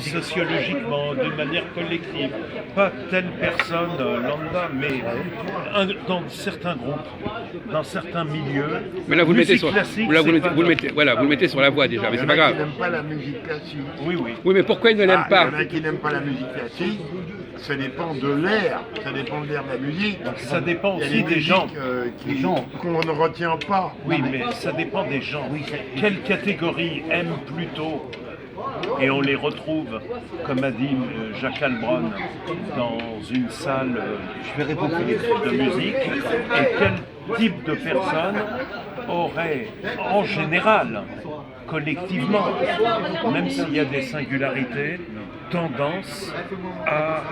sociologiquement, d'une manière collective. Pas telle personne lambda, mais dans certains groupes, dans certains milieux. Mais là, vous le mettez sur, classique, là, vous le c'est mettez, pas vous le notre- mettez, voilà, vous le mettez sur la voie déjà, mais Il y c'est en pas a qui grave. n'aiment pas la musique classique. Oui, oui. Oui, mais pourquoi ils ne l'aiment Il pas? y en a qui n'aiment pas la musique classique. Ça dépend de l'air. Ça dépend de l'air de la musique. Ça dépend Il y a aussi des des gens. musiques qu'on ne retient pas. Oui, mais ça dépend des gens. Quelle catégorie aime plutôt? Et on les retrouve, comme a dit Jacques Albron, dans une salle de musique. Et quel type de personne aurait, en général, collectivement, même s'il y a des singularités, tendance à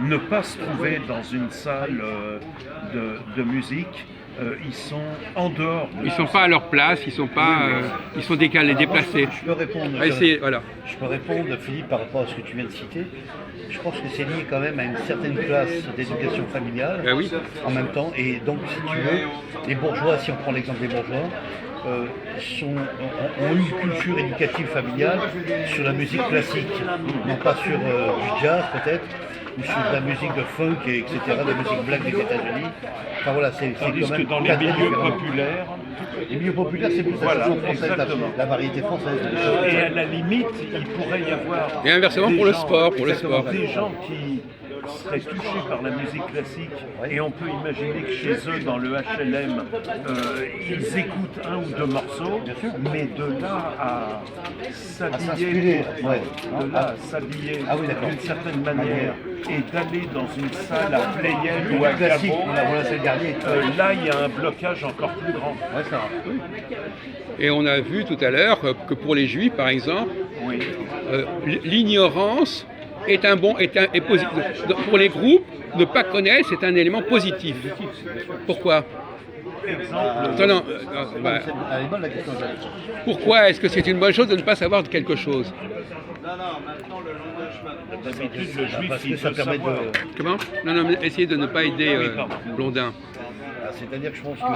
ne pas se trouver dans une salle de musique. Ils sont en dehors. Ils sont pas à leur place, ils sont pas, ils sont décalés, déplacés. Je peux répondre, Voilà. je peux répondre, Philippe, par rapport à ce que tu viens de citer. Je pense que c'est lié quand même à une certaine classe d'éducation familiale, Ben oui. en même temps. Et donc, si tu veux, les bourgeois, si on prend l'exemple des bourgeois, ont une culture éducative familiale sur la musique classique, non pas sur du jazz peut-être, ou sur de la musique de funk, etc., de la musique black des États-Unis. Enfin voilà, c'est Tandis quand que même dans les cadré milieux différemment. populaires, Les milieux populaires, c'est plus Voilà, la chanson française, exactement. la variété française. et à la limite, il pourrait y avoir. Et inversement des pour le gens- sport, pour le exactement, sport. Des gens qui seraient touchés par la musique classique, et on peut imaginer que chez eux, dans le HLM, ils écoutent un ou deux morceaux, mais de là à s'habiller, s'inspirer, ouais. de là à s'habiller Ah oui, d'accord. d'une certaine manière et d'aller dans une salle à Playel ou à Classique, Gabo, voilà, c'est le dernier. là il y a un blocage encore plus grand. Ouais, ça. Et on a vu tout à l'heure que pour les Juifs, par exemple, Oui. l'ignorance est un bon, est positif. Pour les groupes, ne pas connaître, c'est un élément positif. Pourquoi? Exemple, Non, bah, Elle est bonne la question. pourquoi est-ce que c'est une bonne chose de ne pas savoir de quelque chose? d'habitude le juif Parce que il ça veut permet savoir. de. Comment? Non, mais essayez de ne pas aider Oui, pardon. Blondin. C'est-à-dire que je pense que. Ça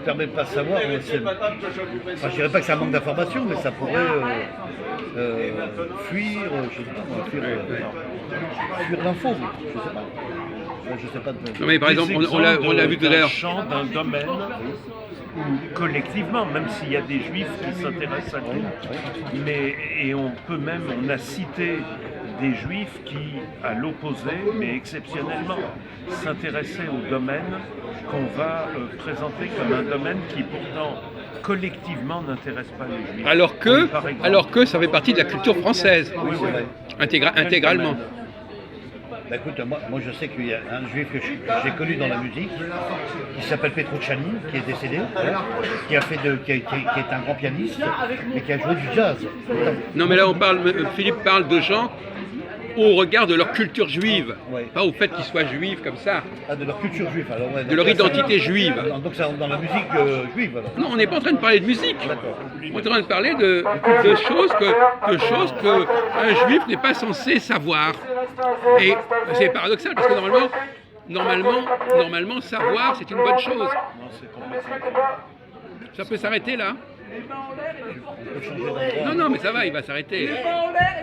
permet de ne pas savoir. Enfin, je dirais pas que c'est un manque d'information, mais ça pourrait fuir, je sais pas, moi, fuir l'info. Je sais pas. Je sais pas. Non, mais par Des exemple, on exemples l'a vu tout à d'un l'heure. champ, d'un domaine, où collectivement, même s'il y a des juifs qui s'intéressent à tout, mais et on peut même, on a cité des juifs qui, à l'opposé, mais exceptionnellement, s'intéressaient au domaine qu'on va présenter comme un domaine qui pourtant collectivement n'intéresse pas les juifs. Oui, par exemple. Alors que ça fait partie de la culture française, Oui, oui. intégralement. Bah, écoute, moi je sais qu'il y a un juif que j'ai connu dans la musique, qui s'appelle Petrucciani, qui est décédé, qui est un grand pianiste, et qui a joué du jazz. Non, mais là, Philippe parle de gens au regard de leur culture juive, Ouais. pas au fait qu'ils soient juifs comme ça, Ah, de leur culture juive. Alors, ouais, de leur donc ça, identité juive. Donc ça rentre dans la musique juive alors. Non, on n'est pas en train de parler de musique. D'accord. On est en train de parler de choses que un juif n'est pas censé savoir. Et c'est paradoxal parce que normalement, savoir, c'est une bonne chose. Non, c'est complètement. Ça peut s'arrêter là. On peut changer d'endroit. Non, mais ça va, il va s'arrêter.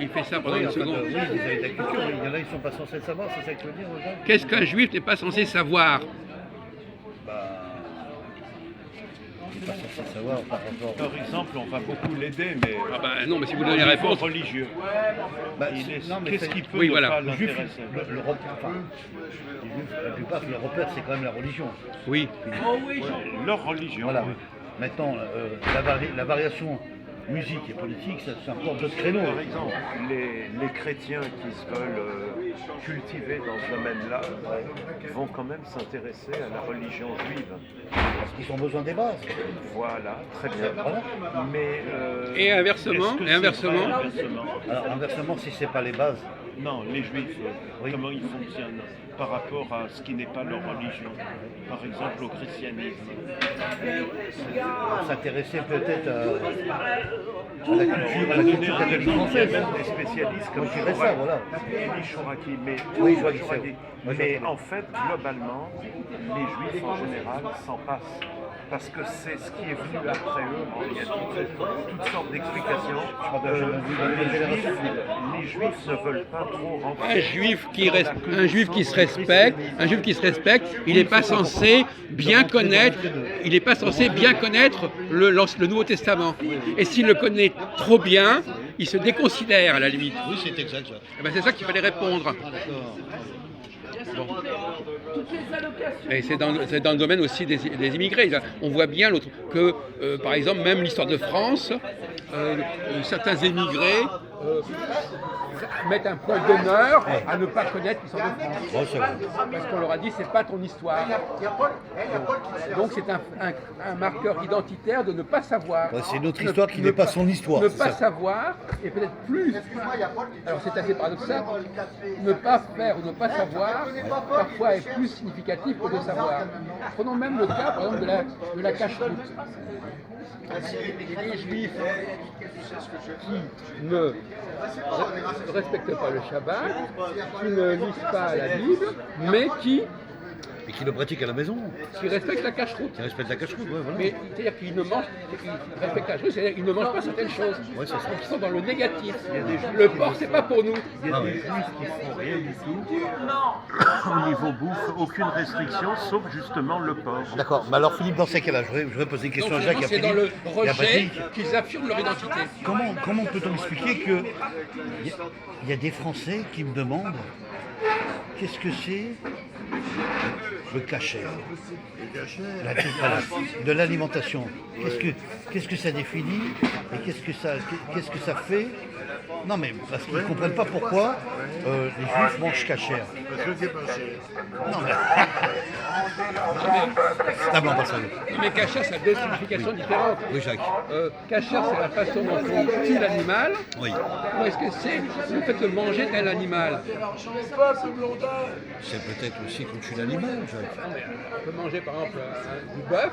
Il fait ça pendant Oui, une enfin, seconde. oui, ils avaient de la culture, il y en a, ils sont pas censés le savoir, c'est ça que tu veux dire, Jean? Qu'est-ce qu'un juif n'est pas censé savoir? Bah, il n'est pas censé savoir par rapport. Par exemple, on va beaucoup l'aider, mais Ah bah non, mais si vous donnez la réponse. religieux. Bah, Qu'est-ce qui peut Oui, ne voilà. pas Le juif, l'intéresser? le repère, enfin, les juifs, la plupart, leur repère, c'est quand même la religion. Oui. Leur religion. Voilà. oui. Maintenant, la variation musique et politique, ça, c'est encore d'autres créneaux. Par exemple, les chrétiens qui se veulent cultiver dans ce domaine-là vont quand même s'intéresser à la religion juive. Parce qu'ils ont besoin des bases. Voilà, très bien. Voilà. Mais Et inversement, est-ce que c'est vrai, inversement Alors, inversement, si c'est pas les bases, Non, les juifs, Oui. comment ils fonctionnent par rapport à ce qui n'est pas leur religion. Par exemple, au christianisme. on s'intéressait peut-être à la culture, Donner un catholique exemple, il y a française. même des spécialistes comme Moi, je dirais ça, voilà. Elie Chouraki, mais Oui, je vois Chouraki. qui c'est. Moi, je Mais vois. en fait, globalement, les juifs en général s'en passent parce que c'est ce qui est venu après eux. Il y a toutes sortes d'explications. Les Juifs ne veulent pas trop rentrer. Un juif qui se respecte, il n'est pas censé bien connaître, le Nouveau Testament. Et s'il le connaît trop bien, il se déconsidère à la limite. Oui, c'est exact. Ça. Eh ben, c'est ça qu'il fallait répondre. Et c'est dans le domaine aussi des immigrés. On voit bien que, par exemple, même l'histoire de France, certains émigrés mettent un point d'honneur à ne pas connaître l'histoire de France. Oh, c'est vrai. Parce qu'on leur a dit, c'est pas ton histoire. Donc c'est un marqueur identitaire de ne pas savoir. Ouais, c'est notre histoire qui n'est pas son histoire. Ne pas savoir, et peut-être plus. Alors c'est assez paradoxal. Ne pas faire ou ne pas savoir, parfois est plus significatif que de savoir. Prenons même le cas, par exemple, de la cache-route. Les Juifs qui ne respectent pas le Shabbat, qui ne lisent pas la Bible, mais qui Et qui le pratique à la maison. respectent la cache-route. Qui respecte la cache-route, ouais, voilà. Mais c'est-à-dire qu'ils ne mangent, ils respectent la cache-route, c'est-à-dire qu'ils ne mangent pas certaines choses. Ouais, c'est ça. Donc ils sont dans le négatif. Le porc, c'est pas pour nous. Il y a des Juifs qui font rien du tout. Au niveau bouffe, aucune restriction, sauf justement le porc. D'accord, mais alors Philippe, dans ces cas-là, je voudrais poser une question Donc à Jacques. c'est et à dans le Philippe, et à rejet Patrick. qu'ils affirment leur identité. Comment peut-on expliquer que il y a des Français qui me demandent qu'est-ce que c'est le cachet de l'alimentation. Qu'est-ce que ça définit et qu'est-ce que ça fait? Non mais parce qu'ils ne comprennent pas pourquoi les Juifs mangent cachère. Parce que c'est pas cher. Non mais d'abord pas ça. Mais cachère, ça a deux significations différentes. Oui Jacques. Cachère, c'est la façon dont on tue l'animal. Oui. Ou est-ce que c'est le fait de manger tel animal? C'est peut-être aussi qu'on tue l'animal, Jacques. On peut manger par exemple du bœuf,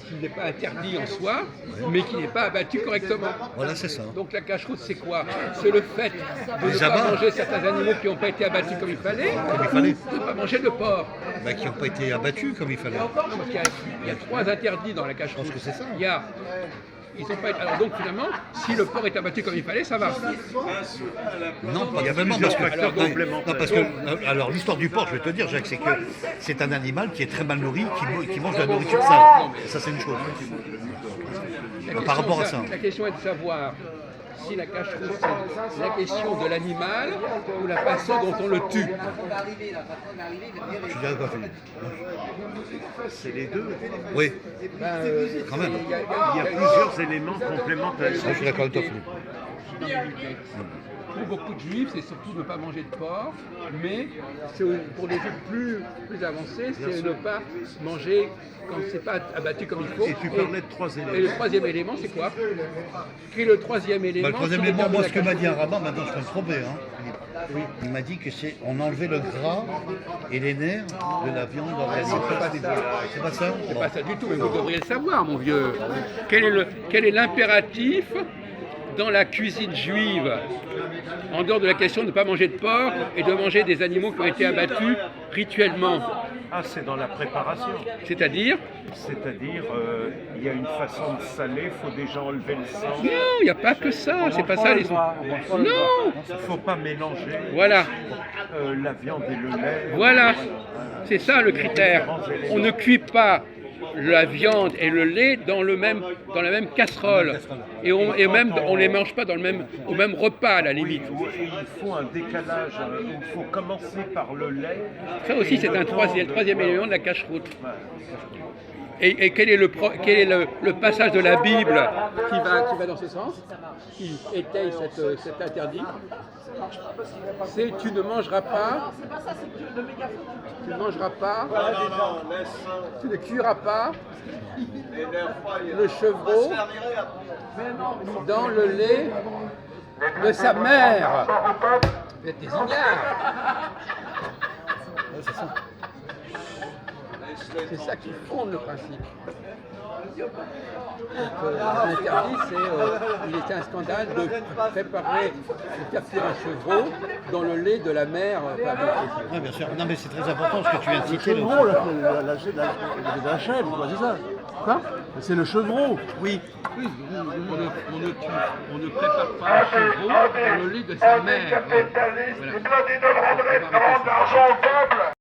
qui n'est pas interdit en soi, mais qui n'est pas abattu correctement. Voilà, c'est ça. Donc la cache-route, c'est quoi? C'est le fait de Les ne pas abats. manger certains animaux qui n'ont pas été abattus comme il fallait, fallait. ou de ne pas manger de porc. Bah, qui n'ont pas été abattus comme il fallait. Non, parce qu'il y a trois interdits dans la cache-route. Je pense que c'est ça. Il y a... Ils sont pas... Alors donc finalement, si le porc est abattu comme il fallait, ça va. Non, pas vraiment, parce que, facteurs non, complémentaires. non, parce que, alors l'histoire du porc, je vais te dire, Jacques, c'est que c'est un animal qui est très mal nourri, qui mange de la nourriture sale. Ça, c'est une chose. Par rapport à ça. La question est de savoir si la cache-route, c'est la question de l'animal ou la façon dont on le tue. Je suis d'accord, Philippe. C'est les deux. Oui, Ben, quand même. Il y a plusieurs éléments complémentaires. Je suis d'accord avec toi, Philippe. Pour beaucoup de juifs, c'est surtout ne pas manger de porc, mais pour les juifs plus avancés, c'est ne pas manger quand c'est pas abattu comme il faut. Et tu parlais de trois Et le éléments. troisième élément, c'est quoi? Quel est le troisième élément? Bah, le troisième qui élément, moi, ce détermine que la m'a dit un rabbin, maintenant je peux me tromper, hein, Philippe. Oui. Il m'a dit que c'est on enlevait le gras et les nerfs de la viande organisée. C'est pas ça. C'est pas ça? C'est pas ça du tout, mais vous devriez le savoir, mon vieux. Quel est l'impératif dans la cuisine juive, en dehors de la question de ne pas manger de porc et de manger des animaux qui ont été abattus rituellement? Ah, c'est dans la préparation. C'est-à-dire, Il y a une façon de saler, il faut déjà enlever le sang. non, il n'y a pas que ça, c'est pas ça les... Non, Il ne faut pas mélanger voilà, la viande et le lait. voilà, c'est ça le critère. On ne cuit pas la viande et le lait dans la même casserole. Et on ne les mange pas au même repas à la limite. Oui, il faut un décalage. Il faut commencer par le lait. Ça aussi, c'est un troisième élément de la cache-route. Et quel est le passage de la Bible qui va dans ce sens, qui étaye cet interdit? C'est tu ne mangeras pas, tu ne cuiras pas le chevreau dans le lait de sa mère. Vous êtes des ignares. Ouais, c'est ça. C'est ça qui fonde le principe. Donc, l'interdit, il était un scandale de préparer, de capturer un chevreau dans le lait de la mère fabriquée. Oui, bien sûr. Non, mais c'est très important ce que tu viens de Le citer. chevreau, la chèvre, quoi, c'est ça. Quoi? C'est le chevreau. Oui, on ne prépare pas un chevreau dans le lait de sa mère. Voilà.